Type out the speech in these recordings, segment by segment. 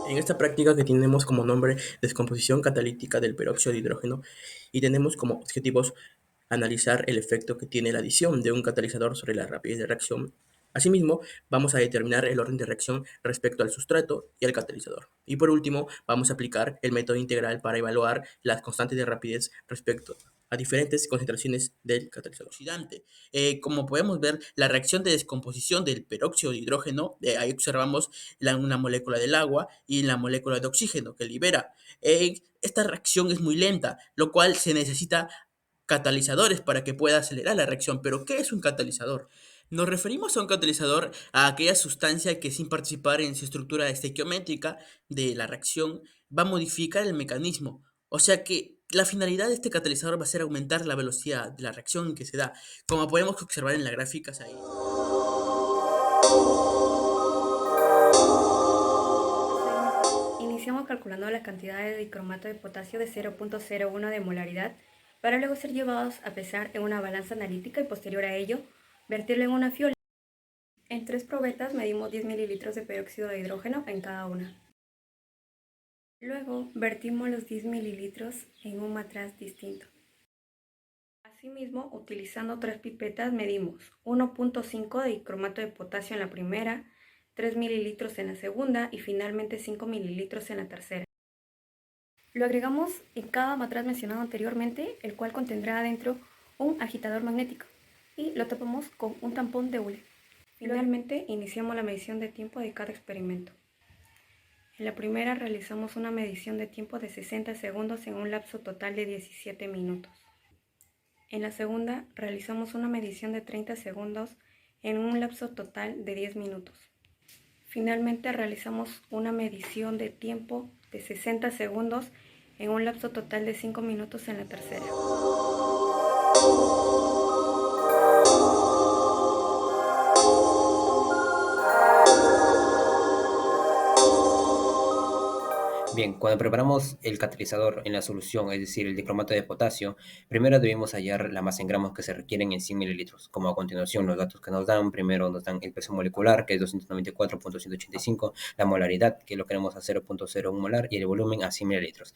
En esta práctica que tenemos como nombre descomposición catalítica del peróxido de hidrógeno y tenemos como objetivos analizar el efecto que tiene la adición de un catalizador sobre la rapidez de reacción. Asimismo, vamos a determinar el orden de reacción respecto al sustrato y al catalizador. Y por último, vamos a aplicar el método integral para evaluar las constantes de rapidez respecto a diferentes concentraciones del catalizador oxidante. Como podemos ver, la reacción de descomposición del peróxido de hidrógeno, ahí observamos una molécula del agua y la molécula de oxígeno que libera. Esta reacción es muy lenta, lo cual se necesita catalizadores para que pueda acelerar la reacción. Pero, ¿qué es un catalizador? Nos referimos a un catalizador a aquella sustancia que sin participar en su estructura estequiométrica de la reacción va a modificar el mecanismo. O sea que la finalidad de este catalizador va a ser aumentar la velocidad de la reacción que se da, como podemos observar en las gráficas ahí. Procedimiento. Iniciamos calculando las cantidades de dicromato de potasio de 0.01 de molaridad para luego ser llevados a pesar en una balanza analítica y posterior a ello vertirlo en una fiola. En 3 probetas medimos 10 mililitros de peróxido de hidrógeno en cada una. Luego vertimos los 10 mililitros en un matraz distinto. Asimismo, utilizando 3 pipetas medimos 1.5 de dicromato de potasio en la primera, 3 mililitros en la segunda y finalmente 5 mililitros en la tercera. Lo agregamos en cada matraz mencionado anteriormente, el cual contendrá adentro un agitador magnético y lo tapamos con un tampón de hule. Finalmente, iniciamos la medición de tiempo de cada experimento. En la primera realizamos una medición de tiempo de 60 segundos en un lapso total de 17 minutos. En la segunda realizamos una medición de 30 segundos en un lapso total de 10 minutos. Finalmente realizamos una medición de tiempo de 60 segundos en un lapso total de 5 minutos en la tercera. Bien, cuando preparamos el catalizador en la solución, es decir, el dicromato de potasio, primero debemos hallar la masa en gramos que se requieren en 100 mililitros. Como a continuación, los datos que nos dan, primero nos dan el peso molecular, que es 294.185, la molaridad, que lo queremos a 0.01 molar, y el volumen a 100 mililitros.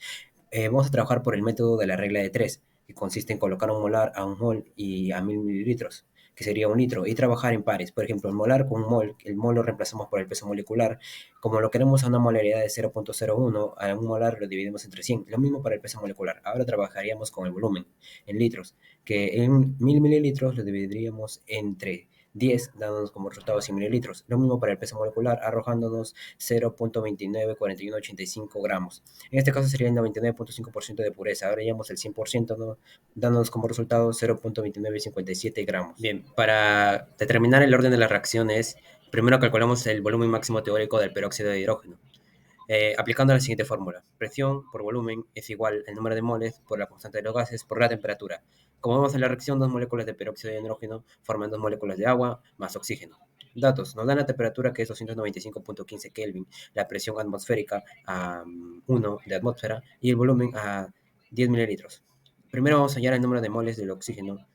Vamos a trabajar por el método de la regla de 3, que consiste en colocar un molar a un mol y a 1000 mililitros, que sería un litro, y trabajar en pares. Por ejemplo, el molar con un mol, el mol lo reemplazamos por el peso molecular. Como lo queremos a una molaridad de 0.01, a un molar lo dividimos entre 100. Lo mismo para el peso molecular. Ahora trabajaríamos con el volumen en litros, que en 1000 mililitros lo dividiríamos entre 10, dándonos como resultado 100 mililitros. Lo mismo para el peso molecular, arrojándonos 0.294185 gramos. En este caso sería el 99.5% de pureza. Ahora llevamos el 100%, ¿no? Dándonos como resultado 0.2957 gramos. Bien, para determinar el orden de las reacciones, primero calculamos el volumen máximo teórico del peróxido de hidrógeno, aplicando la siguiente fórmula. Presión por volumen es igual al número de moles por la constante de los gases por la temperatura. Como vemos en la reacción, dos moléculas de peróxido de hidrógeno forman dos moléculas de agua más oxígeno. Datos. Nos dan la temperatura que es 295.15 Kelvin, la presión atmosférica a 1 de atmósfera y el volumen a 10 mililitros. Primero vamos a hallar el número de moles del oxígeno.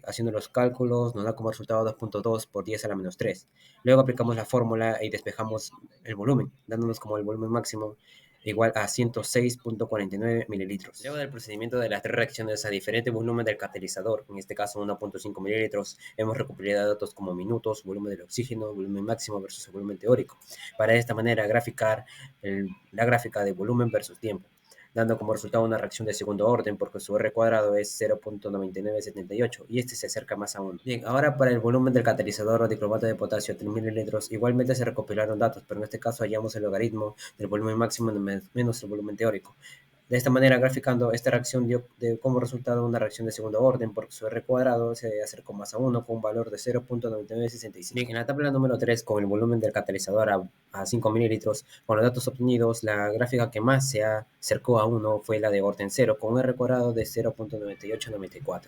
Haciendo los cálculos nos da como resultado 2.2 por 10 a la menos 3. Luego aplicamos la fórmula y despejamos el volumen, dándonos como el volumen máximo igual a 106.49 mililitros. Luego del procedimiento de las tres reacciones a diferente volumen del catalizador, en este caso 1.5 mililitros, hemos recopilado datos como minutos, volumen del oxígeno, volumen máximo versus el volumen teórico. Para de esta manera graficar la gráfica de volumen versus tiempo, dando como resultado una reacción de segundo orden porque su R cuadrado es 0.9978 y este se acerca más a 1. Bien, ahora para el volumen del catalizador o dicromato de potasio 3 mililitros, igualmente se recopilaron datos, pero en este caso hallamos el logaritmo del volumen máximo menos el volumen teórico. De esta manera, graficando, esta reacción dio como resultado una reacción de segundo orden porque su R cuadrado se acercó más a 1 con un valor de 0.9965. Bien, en la tabla número 3, con el volumen del catalizador a 5 mililitros, con los datos obtenidos, la gráfica que más se acercó a 1 fue la de orden 0, con un R cuadrado de 0.9894.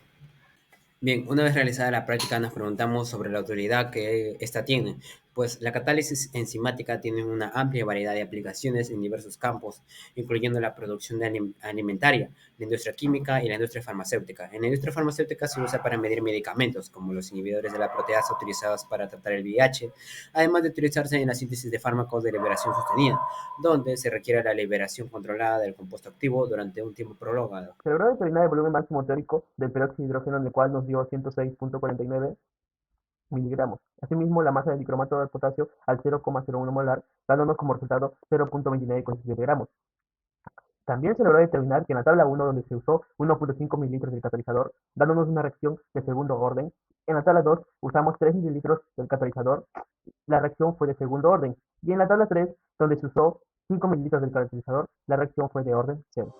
Bien, una vez realizada la práctica nos preguntamos sobre la utilidad que esta tiene. Pues la catálisis enzimática tiene una amplia variedad de aplicaciones en diversos campos, incluyendo la producción alimentaria, la industria química y la industria farmacéutica. En la industria farmacéutica se usa para medir medicamentos, como los inhibidores de la proteasa utilizados para tratar el VIH, además de utilizarse en la síntesis de fármacos de liberación sostenida, donde se requiere la liberación controlada del compuesto activo durante un tiempo prolongado. Se logró determinar el volumen máximo teórico del peróxido de hidrógeno, en el cual nos dio 106.49 miligramos. Asimismo, la masa del dicromato de potasio al 0,01 molar, dándonos como resultado 0,29 gramos. También se logró determinar que en la tabla 1, donde se usó 1,5 mililitros del catalizador, dándonos una reacción de segundo orden, en la tabla 2 usamos 3 mililitros del catalizador, la reacción fue de segundo orden, y en la tabla 3, donde se usó 5 mililitros del catalizador, la reacción fue de orden cero.